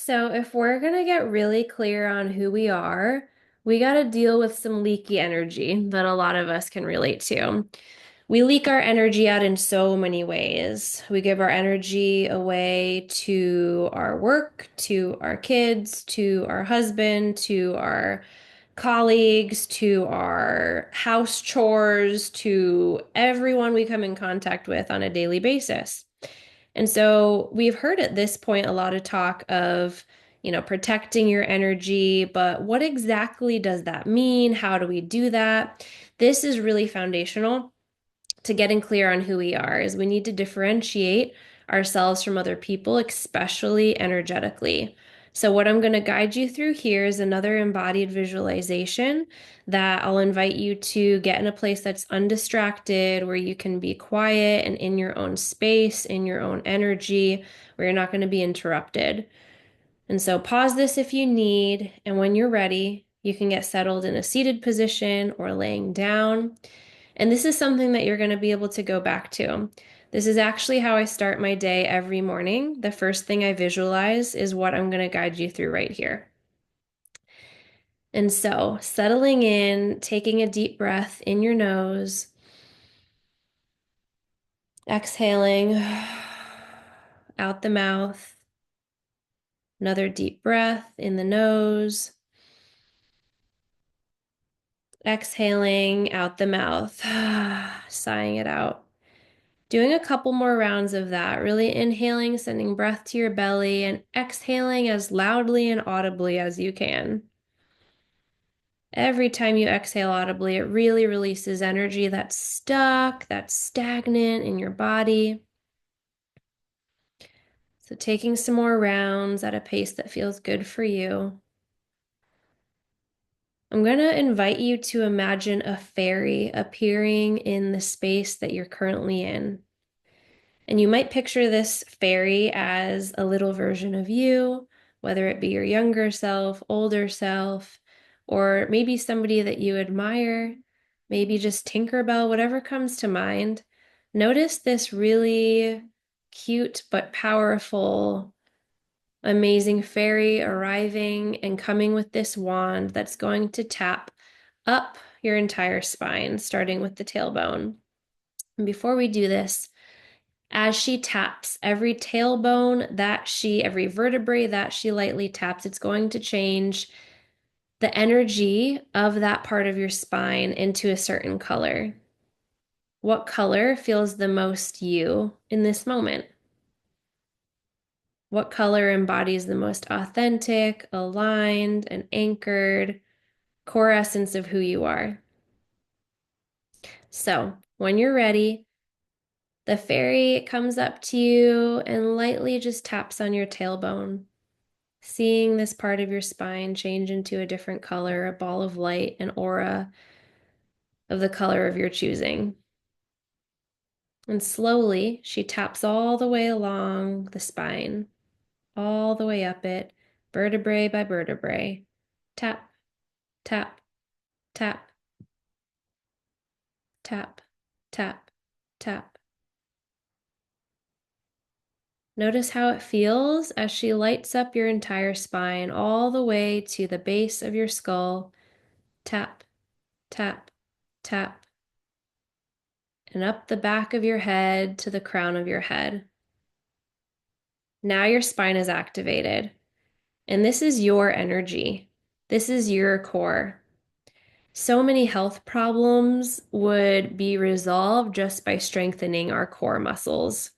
So if we're gonna get really clear on who we are, we gotta deal with some leaky energy that a lot of us can relate to. We leak our energy out in so many ways. We give our energy away to our work, to our kids, to our husband, to our colleagues, to our house chores, to everyone we come in contact with on a daily basis. And so we've heard at this point a lot of talk of, protecting your energy, but what exactly does that mean? How do we do that? This is really foundational to getting clear on who we are, is we need to differentiate ourselves from other people, especially energetically. So what I'm going to guide you through here is another embodied visualization that I'll invite you to get in a place that's undistracted, where you can be quiet and in your own space, in your own energy, where you're not going to be interrupted. And so pause this if you need, and when you're ready, you can get settled in a seated position or laying down. And this is something that you're going to be able to go back to. This is actually how I start my day every morning. The first thing I visualize is what I'm going to guide you through right here. And so, settling in, taking a deep breath in your nose, exhaling out the mouth. Another deep breath in the nose, exhaling out the mouth, sighing it out. Doing a couple more rounds of that, really inhaling, sending breath to your belly, and exhaling as loudly and audibly as you can. Every time you exhale audibly, it really releases energy that's stuck, that's stagnant in your body. So taking some more rounds at a pace that feels good for you. I'm going to invite you to imagine a fairy appearing in the space that you're currently in. And you might picture this fairy as a little version of you, whether it be your younger self, older self, or maybe somebody that you admire, maybe just Tinkerbell, whatever comes to mind. Notice this really cute but powerful, amazing fairy arriving and coming with this wand that's going to tap up your entire spine, starting with the tailbone. And before we do this, as she taps every tailbone every vertebrae that she lightly taps, it's going to change the energy of that part of your spine into a certain color. What color feels the most you in this moment? What color embodies the most authentic, aligned, and anchored core essence of who you are? So, when you're ready, the fairy comes up to you and lightly just taps on your tailbone, seeing this part of your spine change into a different color, a ball of light, an aura of the color of your choosing. And slowly, she taps all the way along the spine, all the way up it, vertebrae by vertebrae. Tap, tap, tap, tap, tap, tap. Notice how it feels as she lights up your entire spine all the way to the base of your skull. Tap, tap, tap, and up the back of your head to the crown of your head. Now your spine is activated, and this is your energy. This is your core. So many health problems would be resolved just by strengthening our core muscles.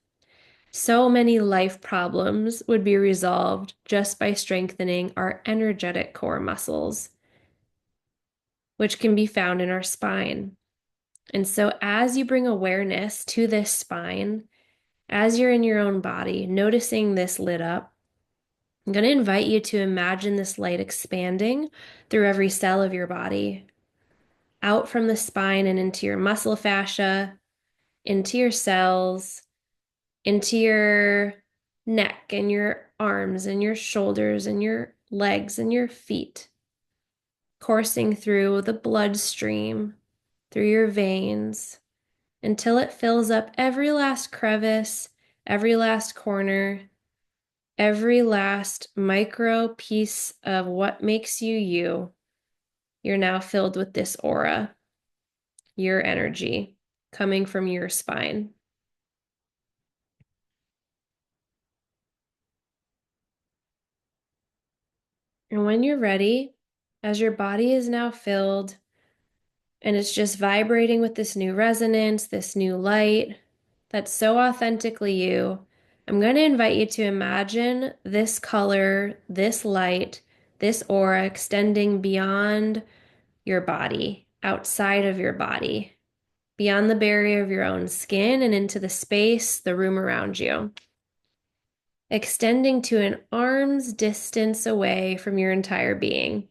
So many life problems would be resolved just by strengthening our energetic core muscles, which can be found in our spine. And so, as you bring awareness to this spine, as you're in your own body, noticing this lit up, I'm going to invite you to imagine this light expanding through every cell of your body, out from the spine and into your muscle fascia, into your cells, into your neck and your arms and your shoulders and your legs and your feet, coursing through the bloodstream, through your veins, until it fills up every last crevice, every last corner, every last micro piece of what makes you you, you're now filled with this aura, your energy coming from your spine. And when you're ready, as your body is now filled and it's just vibrating with this new resonance, this new light that's so authentically you, I'm going to invite you to imagine this color, this light, this aura extending beyond your body, outside of your body, beyond the barrier of your own skin and into the space, the room around you, extending to an arm's distance away from your entire being.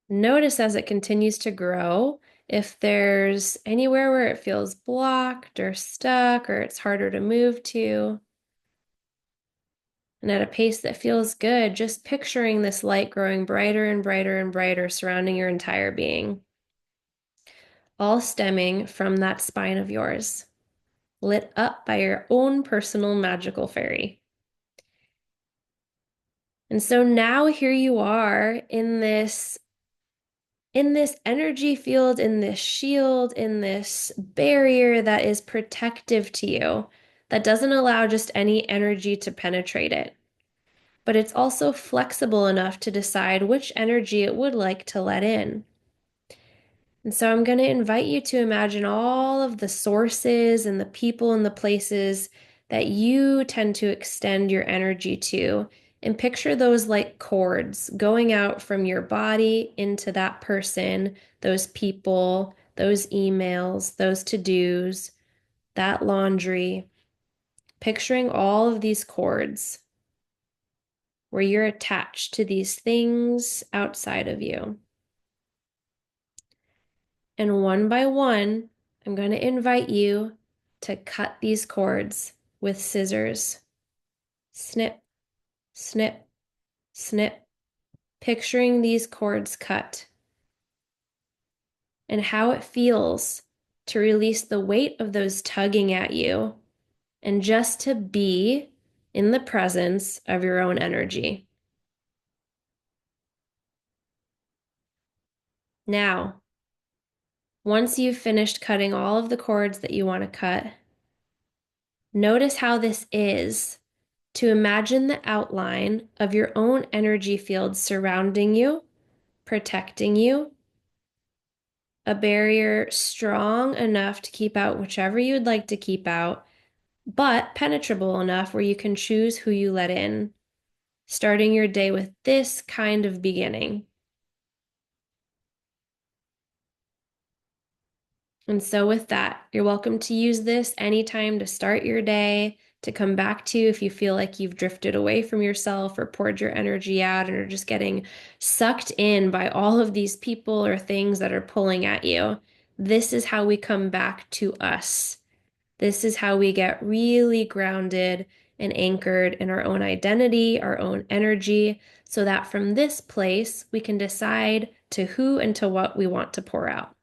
Notice as it continues to grow, if there's anywhere where it feels blocked or stuck or it's harder to move to. And at a pace that feels good, just picturing this light growing brighter and brighter and brighter surrounding your entire being, all stemming from that spine of yours, lit up by your own personal magical fairy. And so now here you are in this energy field, in this shield, in this barrier that is protective to you, that doesn't allow just any energy to penetrate it. But it's also flexible enough to decide which energy it would like to let in. And so I'm going to invite you to imagine all of the sources and the people and the places that you tend to extend your energy to, and picture those like cords going out from your body into that person, those people, those emails, those to-dos, that laundry. Picturing all of these cords where you're attached to these things outside of you. And one by one, I'm going to invite you to cut these cords with scissors. Snip, snip, snip, picturing these cords cut and how it feels to release the weight of those tugging at you and just to be in the presence of your own energy. Now, once you've finished cutting all of the cords that you want to cut, notice how this is to imagine the outline of your own energy field surrounding you, protecting you, a barrier strong enough to keep out whichever you'd like to keep out, but penetrable enough where you can choose who you let in, starting your day with this kind of beginning. And so with that, you're welcome to use this anytime to start your day, to come back to if you feel like you've drifted away from yourself or poured your energy out and are just getting sucked in by all of these people or things that are pulling at you. This is how we come back to us. This is how we get really grounded and anchored in our own identity, our own energy, so that from this place we can decide to who and to what we want to pour out.